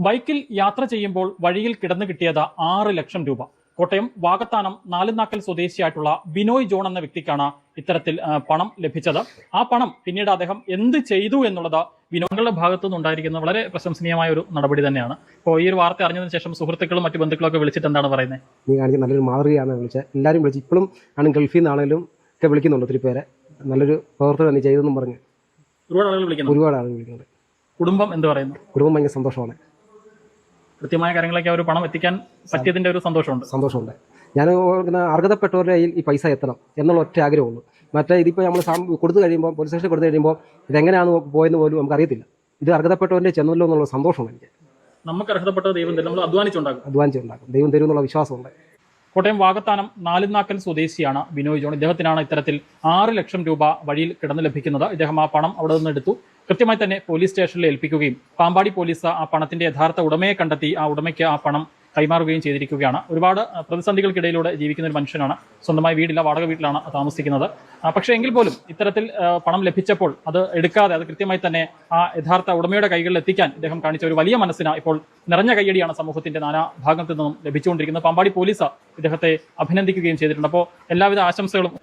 ബൈക്കിൽ യാത്ര ചെയ്യുമ്പോൾ വഴിയിൽ കിടന്നു കിട്ടിയത് 6 ലക്ഷം രൂപ. കോട്ടയം വാകത്താനം നാലുനാക്കൽ സ്വദേശിയായിട്ടുള്ള ബിനോയ് ജോൺ എന്ന വ്യക്തിക്കാണ് ഇത്തരത്തിൽ പണം ലഭിച്ചത്. ആ പണം പിന്നീട് അദ്ദേഹം എന്ത് ചെയ്തു എന്നുള്ളത് ബിനോയുടെ ഭാഗത്തുനിന്ന് ഉണ്ടായിരിക്കുന്ന വളരെ പ്രശംസനീയമായ ഒരു നടപടി തന്നെയാണ്. ഇപ്പോൾ ഈ ഒരു വാർത്ത അറിഞ്ഞതിന് ശേഷം സുഹൃത്തുക്കളും മറ്റു ബന്ധുക്കളും ഒക്കെ വിളിച്ചിട്ട് എന്താണ് പറയുന്നത്? നീ കാണിച്ച നല്ലൊരു മാതൃകയാണ് വിളിച്ചത്. എല്ലാവരും വിളിച്ചു, ഇപ്പോഴും ആണ് ഗൾഫിൽ നിന്നാണെങ്കിലും ഒക്കെ വിളിക്കുന്നുണ്ട്. ഒത്തിരി പേരെ നല്ലൊരു പ്രവർത്തനം നീ ചെയ്തെന്നും പറഞ്ഞ് ഒരുപാട് ആളുകൾ വിളിക്കുന്നുണ്ട്. കുടുംബം എന്ത് പറയുന്നു? കുടുംബം ഭയങ്കര സന്തോഷമാണ്. കൃത്യമായ കാര്യങ്ങളൊക്കെ ഒരു പണം എത്തിക്കാൻ പറ്റിയതിന്റെ ഒരു സന്തോഷമുണ്ട്. ഞാൻ അർഹതപ്പെട്ടവരുടെ കയ്യിൽ ഈ പൈസ എത്തണം എന്നുള്ള ഒറ്റ ആഗ്രഹമുള്ളൂ. മറ്റേ ഇതിപ്പോൾ നമ്മൾ കൊടുത്തു കഴിയുമ്പോൾ, പോലീസ് സ്റ്റേഷനിൽ കൊടുത്തു കഴിയുമ്പോൾ ഇതെങ്ങനെയാണ് പോയെന്ന് പോലും നമുക്ക് അറിയത്തില്ല. ഇത് അർഹതപ്പെട്ടവരുടെ ചെന്നല്ലോ എന്നുള്ള സന്തോഷമാണ് എനിക്ക്. നമുക്ക് അർഹതപ്പെട്ട ദൈവം തരും, നമ്മൾ അധ്വാനിച്ചുണ്ടാക്കും, ദൈവം തരും എന്നുള്ള വിശ്വാസമുണ്ട്. കോട്ടയം വാകത്താനം നാലുനാക്കൽ സ്വദേശിയാണ് ബിനോയ് ജോൺ. ഇദ്ദേഹത്തിനാണ് ഇത്തരത്തിൽ 6 ലക്ഷം രൂപ വഴിയിൽ കിടന്നു ലഭിക്കുന്നത്. ഇദ്ദേഹം ആ പണം അവിടെ നിന്ന് എടുത്തു, കൃത്യമായി തന്നെ പോലീസ് സ്റ്റേഷനിൽ ഏൽപ്പിക്കുകയും പാമ്പാടി പോലീസ് ആ പണത്തിന്റെ യഥാർത്ഥ ഉടമയെ കണ്ടെത്തി ആ ഉടമയ്ക്ക് ആ പണം കൈമാറുകയും ചെയ്തിരിക്കുകയാണ്. ഒരുപാട് പ്രതിസന്ധികൾക്കിടയിലൂടെ ജീവിക്കുന്ന ഒരു മനുഷ്യനാണ്. സ്വന്തമായി വീടില്ല, വാടക വീട്ടിലാണ് താമസിക്കുന്നത്. പക്ഷേ എങ്കിൽ പോലും ഇത്തരത്തിൽ പണം ലഭിച്ചപ്പോൾ അത് എടുക്കാതെ അത് കൃത്യമായി തന്നെ ആ യഥാർത്ഥ ഉടമയുടെ കൈകളിൽ എത്തിക്കാൻ ഇദ്ദേഹം കാണിച്ച ഒരു വലിയ മനസ്സിന് ഇപ്പോൾ നിറഞ്ഞ കയ്യടിയാണ് സമൂഹത്തിന്റെ നാനാ ഭാഗത്തു നിന്നും ലഭിച്ചുകൊണ്ടിരിക്കുന്നത്. പാമ്പാടി പോലീസ് ഇദ്ദേഹത്തെ അഭിനന്ദിക്കുകയും ചെയ്തിട്ടുണ്ട്. അപ്പോൾ എല്ലാവിധ ആശംസകളും